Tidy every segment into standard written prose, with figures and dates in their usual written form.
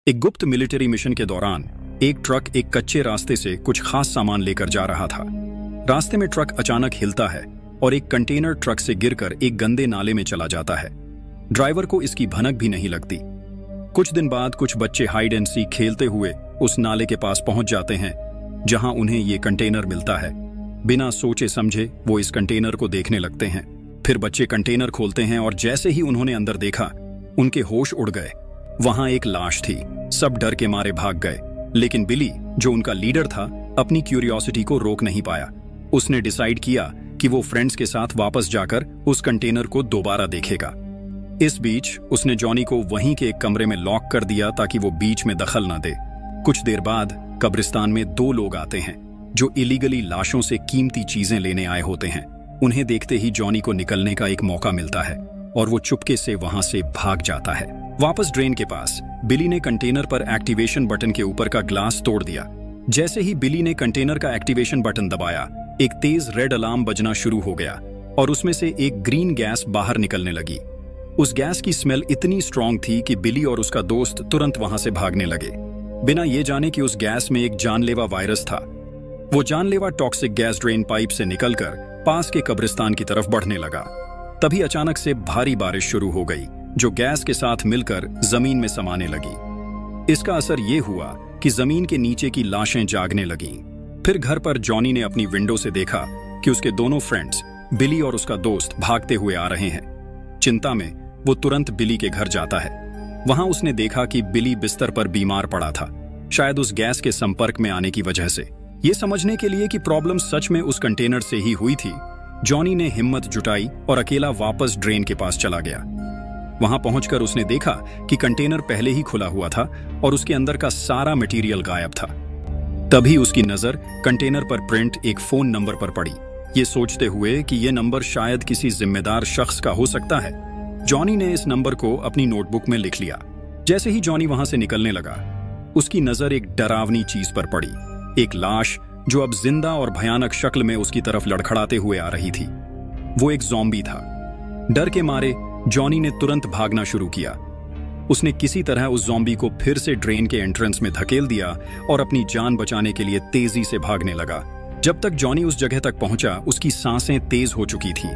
एक गुप्त military mission के दौरान एक ट्रक एक कच्चे रास्ते से कुछ खास सामान लेकर जा रहा था। रास्ते में ट्रक अचानक हिलता है और एक कंटेनर ट्रक से गिरकर एक गंदे नाले में चला जाता है। ड्राइवर को इसकी भनक भी नहीं लगती। कुछ दिन बाद कुछ बच्चे हाइड एंड सीक खेलते हुए उस नाले के पास पहुंच जाते हैं जहां उन्हें ये कंटेनर मिलता है। बिना सोचे समझे वो इस कंटेनर को देखने लगते हैं। फिर बच्चे कंटेनर खोलते हैं और जैसे ही उन्होंने अंदर देखा उनके होश उड़ गए। वहां एक लाश थी। सब डर के मारे भाग गए, लेकिन बिली, जो उनका लीडर था, अपनी क्यूरियोसिटी को रोक नहीं पाया। उसने डिसाइड किया कि वो फ्रेंड्स के साथ वापस जाकर उस कंटेनर को दोबारा देखेगा। इस बीच उसने जॉनी को वहीं के एक कमरे में लॉक कर दिया ताकि वो बीच में दखल न दे। कुछ देर बाद कब्रिस्तान में दो लोग आते हैं जो इलीगली लाशों से कीमती चीजें लेने आए होते हैं। उन्हें देखते ही जॉनी को निकलने का एक मौका मिलता है और वो चुपके से वहां से भाग जाता है। वापस ड्रेन के पास बिली ने कंटेनर पर एक्टिवेशन बटन के ऊपर का ग्लास तोड़ दिया। जैसे ही बिली ने कंटेनर का एक्टिवेशन बटन दबाया, एक तेज रेड अलार्म बजना शुरू हो गया और उसमें से एक ग्रीन गैस बाहर निकलने लगी। उस गैस की स्मेल इतनी स्ट्रॉन्ग थी कि बिली और उसका दोस्त तुरंत वहां से भागने लगे, बिना ये जाने कि उस गैस में एक जानलेवा वायरस था। वो जानलेवा टॉक्सिक गैस ड्रेन पाइप से निकलकर पास के कब्रिस्तान की तरफ बढ़ने लगा। तभी अचानक से भारी बारिश शुरू हो गई जो गैस के साथ मिलकर जमीन में समाने लगी। इसका असर ये हुआ कि जमीन के नीचे की लाशें जागने लगीं। फिर घर पर जॉनी ने अपनी विंडो से देखा कि उसके दोनों फ्रेंड्स बिली और उसका दोस्त भागते हुए आ रहे हैं। चिंता में वो तुरंत बिली के घर जाता है। वहां उसने देखा कि बिली बिस्तर पर बीमार पड़ा था, शायद उस गैस के संपर्क में आने की वजह से। ये समझने के लिए कि प्रॉब्लम सच में उस कंटेनर से ही हुई थी, जॉनी ने हिम्मत जुटाई और अकेला वापस ड्रेन के पास चला गया। वहां पहुंचकर उसने देखा कि कंटेनर पहले ही खुला हुआ था और उसके अंदर का सारा मटेरियल गायब था। तभी उसकी नजर कंटेनर पर प्रिंट एक फोन नंबर पर पड़ी। ये सोचते हुए कि ये नंबर शायद किसी जिम्मेदार शख्स का हो सकता है, जॉनी ने इस नंबर को अपनी नोटबुक में लिख लिया। जैसे ही जॉनी वहां से निकलने लगा, उसकी नजर एक डरावनी चीज पर पड़ी। एक लाश जो अब जिंदा और भयानक शक्ल में उसकी तरफ लड़खड़ाते हुए आ रही थी। वो एक ज़ॉम्बी था। डर के मारे जॉनी ने तुरंत भागना शुरू किया। उसने किसी तरह उस ज़ॉम्बी को फिर से ड्रेन के एंट्रेंस में धकेल दिया और अपनी जान बचाने के लिए तेजी से भागने लगा। जब तक जॉनी उस जगह तक पहुंचा, उसकी सांसें तेज हो चुकी थी।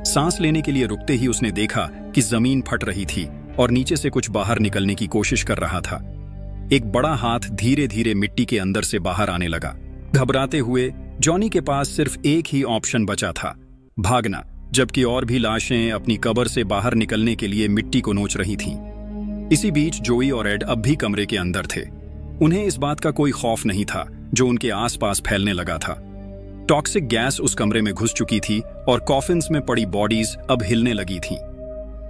सांस लेने के लिए रुकते ही उसने देखा कि जमीन फट रही थी और नीचे से कुछ बाहर निकलने की कोशिश कर रहा था। एक बड़ा हाथ धीरे धीरे मिट्टी के अंदर से बाहर आने लगा। घबराते हुए जॉनी के पास सिर्फ एक ही ऑप्शन बचा था, भागना, जबकि और भी लाशें अपनी कब्र से बाहर निकलने के लिए मिट्टी को नोच रही थीं। इसी बीच जोई और एड अब भी कमरे के अंदर थे। उन्हें इस बात का कोई खौफ नहीं था जो उनके आसपास फैलने लगा था। टॉक्सिक गैस उस कमरे में घुस चुकी थी और कॉफिन्स में पड़ी बॉडीज अब हिलने लगी थीं।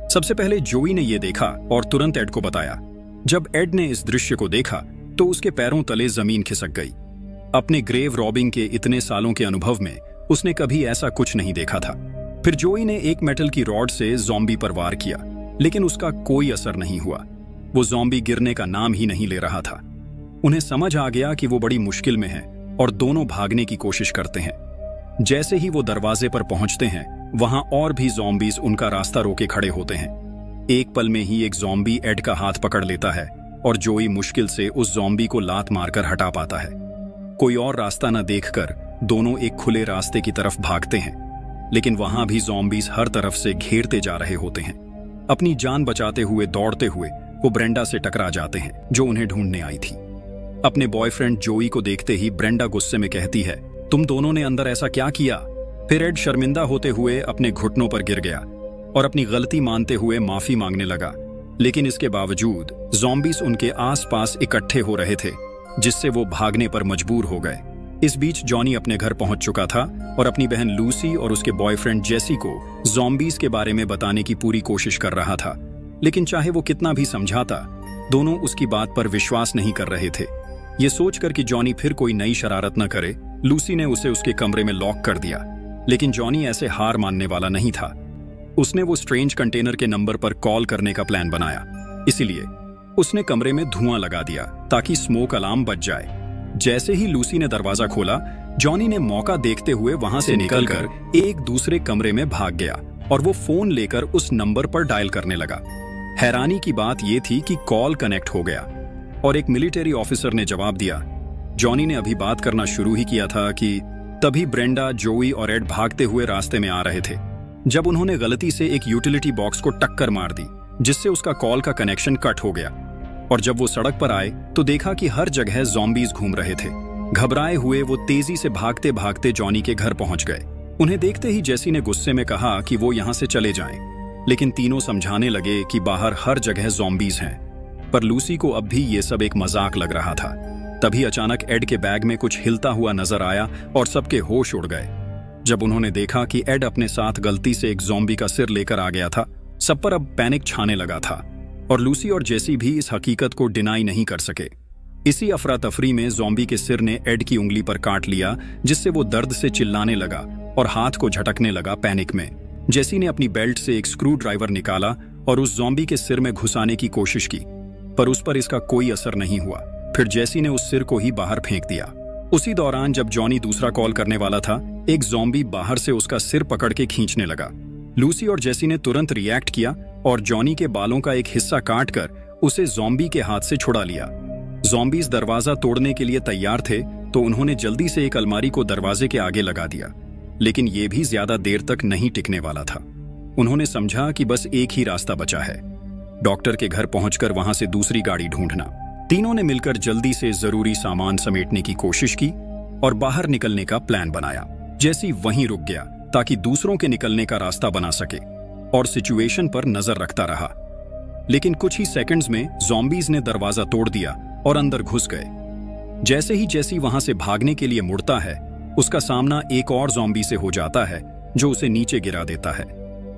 सबसे पहले जोई ने यह देखा और तुरंत एड को बताया। जब एड ने इस दृश्य को देखा तो उसके पैरों तले जमीन खिसक गई। अपने ग्रेव रॉबिंग के इतने सालों के अनुभव में उसने कभी ऐसा कुछ नहीं देखा था। फिर जोई ने एक मेटल की रॉड से ज़ॉम्बी पर वार किया, लेकिन उसका कोई असर नहीं हुआ। वो ज़ॉम्बी गिरने का नाम ही नहीं ले रहा था। उन्हें समझ आ गया कि वो बड़ी मुश्किल में है और दोनों भागने की कोशिश करते हैं। जैसे ही वो दरवाजे पर पहुंचते हैं, वहां और भी ज़ॉम्बीज उनका रास्ता रोके खड़े होते हैं। एक पल में ही एक ज़ॉम्बी एड का हाथ पकड़ लेता है और जोई मुश्किल से उस ज़ॉम्बी को लात मारकर हटा पाता है। कोई और रास्ता न देखकर दोनों एक खुले रास्ते की तरफ भागते हैं, लेकिन वहां भी ज़ॉम्बीज हर तरफ से घेरते जा रहे होते हैं। अपनी जान बचाते हुए दौड़ते हुए वो ब्रेंडा से टकरा जाते हैं जो उन्हें ढूंढने आई थी। अपने बॉयफ्रेंड जोई को देखते ही ब्रेंडा गुस्से में कहती है, तुम दोनों ने अंदर ऐसा क्या किया? फिर एड शर्मिंदा होते हुए अपने घुटनों पर गिर गया और अपनी गलती मानते हुए माफी मांगने लगा। लेकिन इसके बावजूद ज़ॉम्बीज उनके आसपास इकट्ठे हो रहे थे, जिससे वो भागने पर मजबूर हो गए। इस बीच जॉनी अपने घर पहुंच चुका था और अपनी बहन लूसी और उसके बॉयफ्रेंड जेसी को ज़ॉम्बीज के बारे में बताने की पूरी कोशिश कर रहा था। लेकिन चाहे वो कितना भी समझाता, दोनों उसकी बात पर विश्वास नहीं कर रहे थे। ये सोचकर कि जॉनी फिर कोई नई शरारत न करे, लूसी ने उसे उसके कमरे में लॉक कर दिया। लेकिन जॉनी ऐसे हार मानने वाला नहीं था। उसने वो स्ट्रेंज कंटेनर के नंबर पर कॉल करने का प्लान बनाया। इसीलिए उसने कमरे में धुआं लगा दिया ताकि स्मोक अलार्म बज जाए। जैसे ही लूसी ने दरवाजा खोला, जॉनी ने मौका देखते हुए वहां से निकलकर एक दूसरे कमरे में भाग गया और वो फोन लेकर उस नंबर पर डायल करने लगा। हैरानी की बात यह थी कि कॉल कनेक्ट हो गया। और एक मिलिट्री ऑफिसर ने जवाब दिया। जॉनी ने अभी बात करना शुरू ही किया था कि तभी ब्रेंडा, जोई और एड भागते हुए रास्ते में आ रहे थे। जब उन्होंने गलती से एक यूटिलिटी बॉक्स को टक्कर मार दी, जिससे उसका कॉल का कनेक्शन कट हो गया, और जब वो सड़क पर आए तो देखा कि हर जगह ज़ॉम्बीज घूम रहे थे। घबराए हुए वो तेजी से भागते भागते जॉनी के घर पहुंच गए। उन्हें देखते ही जेसी ने गुस्से में कहा कि वो यहां से चले जाएं, लेकिन तीनों समझाने लगे कि बाहर हर जगह ज़ॉम्बीज हैं। पर लूसी को अब भी ये सब एक मजाक लग रहा था। तभी अचानक एड के बैग में कुछ हिलता हुआ नजर आया और सबके होश उड़ गए। जब उन्होंने देखा कि एड अपने साथ गलती से एक ज़ॉम्बी का सिर लेकर आ गया था, सब पर अब पैनिक छाने लगा था और लूसी और जेसी भी इस हकीकत को डिनाई नहीं कर सके। इसी अफरा तफरी में ज़ॉम्बी के सिर ने एड की उंगली पर काट लिया, जिससे वो दर्द से चिल्लाने लगा और हाथ को झटकने लगा पैनिक में। जेसी ने अपनी बेल्ट से एक स्क्रू ड्राइवर निकाला और उस ज़ॉम्बी के सिर में घुसाने की कोशिश की, पर उस पर इसका कोई असर नहीं हुआ। फिर जेसी ने उस सिर को ही बाहर फेंक दिया। उसी दौरान जब जॉनी दूसरा कॉल करने वाला था, एक ज़ॉम्बी बाहर से उसका सिर पकड़ के खींचने लगा। लूसी और जेसी ने तुरंत रिएक्ट किया और जॉनी के बालों का एक हिस्सा काटकर उसे ज़ॉम्बी के हाथ से छुड़ा लिया। ज़ॉम्बीज दरवाजा तोड़ने के लिए तैयार थे, तो उन्होंने जल्दी से एक अलमारी को दरवाजे के आगे लगा दिया, लेकिन यह भी ज्यादा देर तक नहीं टिकने वाला था। उन्होंने समझा कि बस एक ही रास्ता बचा है, डॉक्टर के घर पहुंचकर वहां से दूसरी गाड़ी ढूंढना। तीनों ने मिलकर जल्दी से जरूरी सामान समेटने की कोशिश की और बाहर निकलने का प्लान बनाया। जेसी वहीं रुक गया ताकि दूसरों के निकलने का रास्ता बना सके और सिचुएशन पर नजर रखता रहा। लेकिन कुछ ही सेकंड्स में ज़ॉम्बीज ने दरवाजा तोड़ दिया और अंदर घुस गए। जैसे ही जेसी वहां से भागने के लिए मुड़ता है, उसका सामना एक और ज़ॉम्बी से हो जाता है जो उसे नीचे गिरा देता है।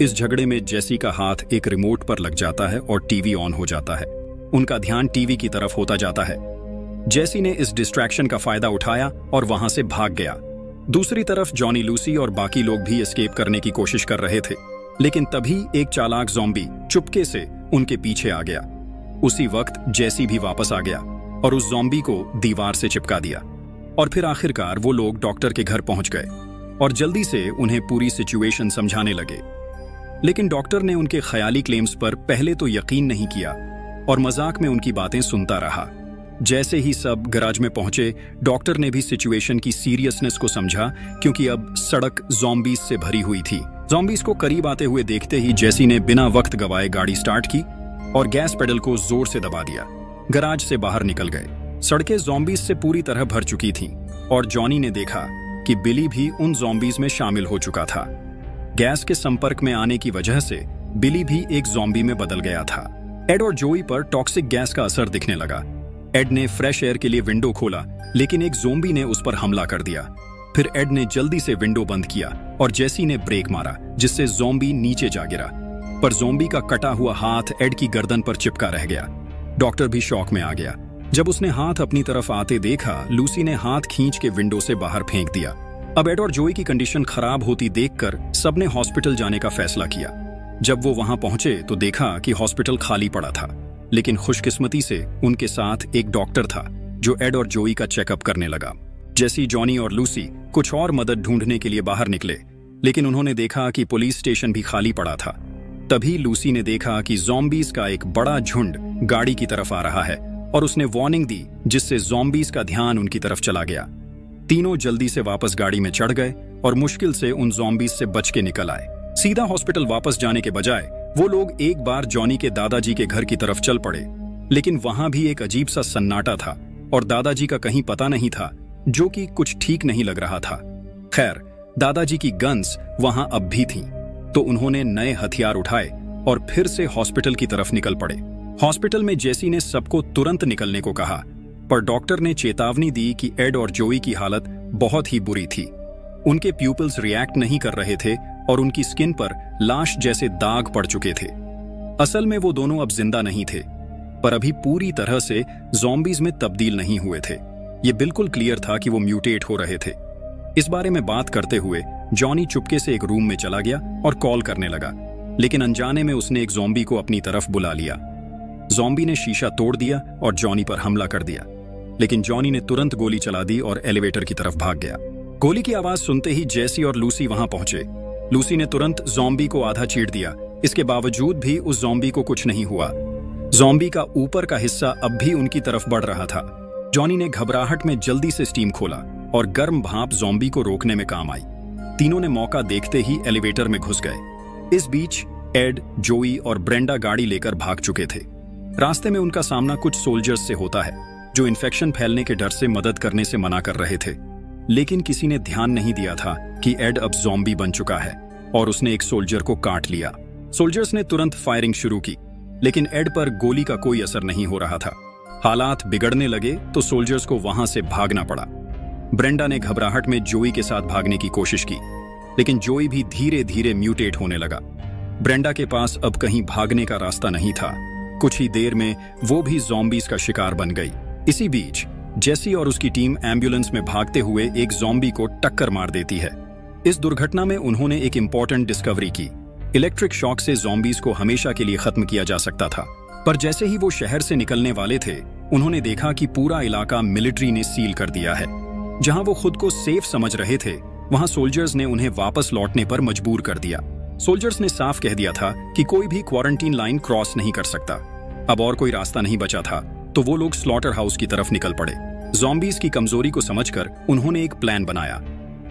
इस झगड़े में जेसी का हाथ एक रिमोट पर लग जाता है और टीवी ऑन हो जाता है। उनका ध्यान टीवी की तरफ होता जाता है। जेसी ने इस डिस्ट्रैक्शन का फायदा उठाया और वहां से भाग गया। दूसरी तरफ जॉनी, लूसी और बाकी लोग भी एस्केप करने की कोशिश कर रहे थे, लेकिन तभी एक चालाक ज़ॉम्बी चुपके से उनके पीछे आ गया। उसी वक्त जेसी भी वापस आ गया और उस ज़ॉम्बी को दीवार से चिपका दिया। और फिर आखिरकार वो लोग डॉक्टर के घर पहुंच गए और जल्दी से उन्हें पूरी सिचुएशन समझाने लगे। लेकिन डॉक्टर ने उनके ख्याली क्लेम्स पर पहले तो यकीन नहीं किया और मजाक में उनकी बातें सुनता रहा। जैसे ही सब गैराज में पहुंचे, डॉक्टर ने भी सिचुएशन की सीरियसनेस को समझा, क्योंकि अब सड़क ज़ॉम्बीज से भरी हुई थी। ज़ॉम्बीज को करीब आते हुए देखते ही जेसी ने बिना वक्त गवाए गाड़ी स्टार्ट की और गैस पेडल को जोर से दबा दिया। गैराज से बाहर निकल गए। सड़कें ज़ॉम्बीज से पूरी तरह भर चुकी थीं और जॉनी ने देखा कि बिली भी उन ज़ॉम्बीज में शामिल हो चुका था। गैस के संपर्क में आने की वजह से बिली भी एक ज़ॉम्बी में बदल गया था। एड और जोई पर टॉक्सिक गैस का असर दिखने लगा। एड ने फ्रेश एयर के लिए विंडो खोला, लेकिन एक ज़ॉम्बी ने उस पर हमला कर दिया। फिर एड ने जल्दी से विंडो बंद किया और जेसी ने ब्रेक मारा, जिससे ज़ॉम्बी नीचे जा गिरा। पर ज़ॉम्बी का कटा हुआ हाथ एड की गर्दन पर चिपका रह गया। डॉक्टर भी शॉक में आ गया। जब उसने हाथ अपनी तरफ आते देखा, लूसी ने हाथ खींच के विंडो से बाहर फेंक दिया। अब एड और जोई की कंडीशन खराब होती देखकर सबने हॉस्पिटल जाने का फैसला किया। जब वो वहां पहुंचे तो देखा कि हॉस्पिटल खाली पड़ा था, लेकिन खुशकिस्मती से उनके साथ एक डॉक्टर था जो एड और जोई का चेकअप करने लगा। जेसी, जॉनी और लूसी कुछ और मदद ढूंढने के लिए बाहर निकले, लेकिन उन्होंने देखा कि पुलिस स्टेशन भी खाली पड़ा था। तभी लूसी ने देखा कि ज़ॉम्बीज का एक बड़ा झुंड गाड़ी की तरफ आ रहा है और उसने वार्निंग दी, जिससे ज़ॉम्बीज का ध्यान उनकी तरफ चला गया। तीनों जल्दी से वापस गाड़ी में चढ़ गए और मुश्किल से उन ज़ॉम्बीज से बच के निकल आए। सीधा हॉस्पिटल वापस जाने के बजाय वो लोग एक बार जॉनी के दादाजी के घर की तरफ चल पड़े, लेकिन वहां भी एक अजीब सा सन्नाटा था और दादाजी का कहीं पता नहीं था, जो कि कुछ ठीक नहीं लग रहा था। खैर, दादाजी की गन्स वहां अब भी थीं, तो उन्होंने नए हथियार उठाए और फिर से हॉस्पिटल की तरफ निकल पड़े। हॉस्पिटल में जेसी ने सबको तुरंत निकलने को कहा, पर डॉक्टर ने चेतावनी दी कि एड और जोई की हालत बहुत ही बुरी थी। उनके प्यूपिल्स रिएक्ट नहीं कर रहे थे और उनकी स्किन पर लाश जैसे दाग पड़ चुके थे। असल में वो दोनों अब जिंदा नहीं थे, पर अभी पूरी तरह से ज़ॉम्बीज में तब्दील नहीं हुए थे। ये बिल्कुल क्लियर था कि वो म्यूटेट हो रहे थे। इस बारे में बात करते हुए जॉनी चुपके से एक रूम में चला गया और कॉल करने लगा, लेकिन अनजाने में उसने एक ज़ॉम्बी को अपनी तरफ बुला लिया। ज़ॉम्बी ने शीशा तोड़ दिया और जॉनी पर हमला कर दिया, लेकिन जॉनी ने तुरंत गोली चला दी और एलिवेटर की तरफ भाग गया। गोली की आवाज सुनते ही जेसी और लूसी वहां पहुंचे। लूसी ने तुरंत ज़ॉम्बी को आधा चीर दिया। इसके बावजूद भी उस ज़ॉम्बी को कुछ नहीं हुआ। ज़ॉम्बी का ऊपर का हिस्सा अब भी उनकी तरफ बढ़ रहा था। जॉनी ने घबराहट में जल्दी से स्टीम खोला और गर्म भाप ज़ॉम्बी को रोकने में काम आई। तीनों ने मौका देखते ही एलिवेटर में घुस गए। इस बीच एड, जोई और ब्रेंडा गाड़ी लेकर भाग चुके थे। रास्ते में उनका सामना कुछ सोल्जर्स से होता है जो इन्फेक्शन फैलने के डर से मदद करने से मना कर रहे थे। लेकिन किसी ने ध्यान नहीं दिया था कि एड अब ज़ॉम्बी बन चुका है और उसने एक सोल्जर को काट लिया। सोल्जर्स ने तुरंत फायरिंग शुरू की, लेकिन एड पर गोली का कोई असर नहीं हो रहा था। हालात बिगड़ने लगे तो सोल्जर्स को वहां से भागना पड़ा। ब्रेंडा ने घबराहट में जोई के साथ भागने की कोशिश की, लेकिन जोई भी धीरे धीरे म्यूटेट होने लगा। ब्रेंडा के पास अब कहीं भागने का रास्ता नहीं था। कुछ ही देर में वो भी ज़ॉम्बीज का शिकार बन गई। इसी बीच जेसी और उसकी टीम एम्बुलेंस में भागते हुए एक ज़ॉम्बी को टक्कर मार देती है। इस दुर्घटना में उन्होंने एक इंपॉर्टेंट डिस्कवरी की। इलेक्ट्रिक शॉक से ज़ॉम्बीज को हमेशा के लिए खत्म किया जा सकता था। पर जैसे ही वो शहर से निकलने वाले थे, उन्होंने देखा कि पूरा इलाका मिलिट्री ने सील कर दिया है। जहां वो खुद को सेफ समझ रहे थे, वहां सोल्जर्स ने उन्हें वापस लौटने पर मजबूर कर दिया। सोल्जर्स ने साफ कह दिया था कि कोई भी क्वारंटीन लाइन क्रॉस नहीं कर सकता। अब और कोई रास्ता नहीं बचा था, तो वो लोग स्लॉटर हाउस की तरफ निकल पड़े। ज़ॉम्बीज की कमजोरी को समझकर उन्होंने एक प्लान बनाया।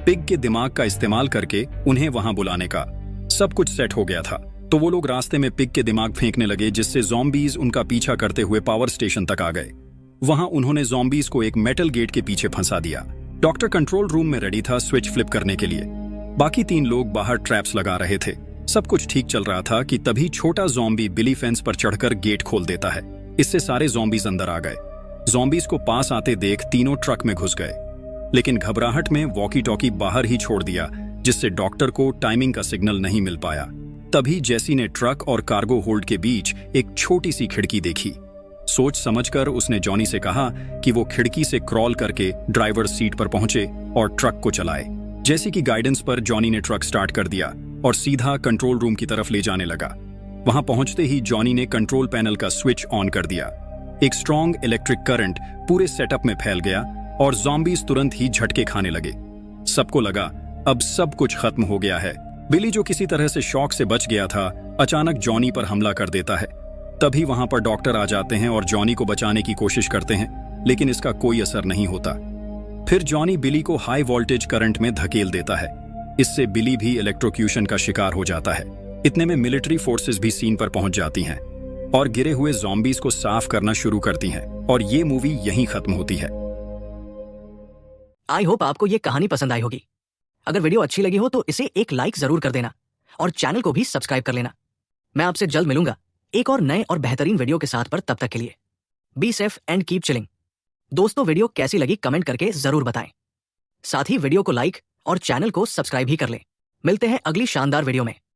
पिग के दिमाग का इस्तेमाल करके उन्हें वहां बुलाने का। सब कुछ सेट हो गया था, तो वो लोग रास्ते में पिग के दिमाग फेंकने लगे, जिससे ज़ॉम्बीज उनका पीछा करते हुए पावर स्टेशन तक आ गए। वहां उन्होंने ज़ॉम्बीज को एक मेटल गेट के पीछे फंसा दिया। डॉक्टर कंट्रोल रूम में रेडी था स्विच फ्लिप करने के लिए। बाकी 3 लोग बाहर ट्रैप्स लगा रहे थे। सब कुछ ठीक चल रहा था कि तभी छोटा ज़ॉम्बी बिली फेंस पर चढ़कर गेट खोल देता है। इससे सारे ज़ॉम्बीज अंदर आ गए। ज़ॉम्बीज को पास आते देख तीनों ट्रक में घुस गए, लेकिन घबराहट में वॉकी टॉकी बाहर ही छोड़ दिया, जिससे डॉक्टर को टाइमिंग का सिग्नल नहीं मिल पाया। तभी जेसी ने ट्रक और कार्गो होल्ड के बीच एक छोटी सी खिड़की देखी। सोच समझकर उसने जॉनी से कहा कि वो खिड़की से क्रॉल करके ड्राइवर सीट पर पहुंचे और ट्रक को चलाए। जेसी की गाइडेंस पर जॉनी ने ट्रक स्टार्ट कर दिया और सीधा कंट्रोल रूम की तरफ ले जाने लगा। वहां पहुंचते ही जॉनी ने कंट्रोल पैनल का स्विच ऑन कर दिया। एक स्ट्रॉन्ग इलेक्ट्रिक करंट पूरे सेटअप में फैल गया और ज़ॉम्बीज तुरंत ही झटके खाने लगे। सबको लगा अब सब कुछ खत्म हो गया है। बिली, जो किसी तरह से शॉक से बच गया था, अचानक जॉनी पर हमला कर देता है। तभी वहां पर डॉक्टर आ जाते हैं और जॉनी को बचाने की कोशिश करते हैं, लेकिन इसका कोई असर नहीं होता। फिर जॉनी बिली को हाई वोल्टेज करंट में धकेल देता है। इससे बिली भी इलेक्ट्रोक्यूशन का शिकार हो जाता है। इतने में मिलिट्री फोर्सेस भी सीन पर पहुंच जाती हैं और गिरे हुए ज़ॉम्बीज को साफ करना शुरू करती हैं, और ये मूवी यहीं खत्म होती है। आई होप आपको ये कहानी पसंद आई होगी। अगर वीडियो अच्छी लगी हो तो इसे एक लाइक जरूर कर देना और चैनल को भी सब्सक्राइब कर लेना। मैं आपसे जल्द मिलूंगा एक और नए और बेहतरीन वीडियो के साथ, पर तब तक के लिए be safe and keep chilling. दोस्तों, वीडियो कैसी लगी कमेंट करके जरूर बताएं। साथ ही वीडियो को लाइक और चैनल को सब्सक्राइब भी कर लें। मिलते हैं अगली शानदार वीडियो में।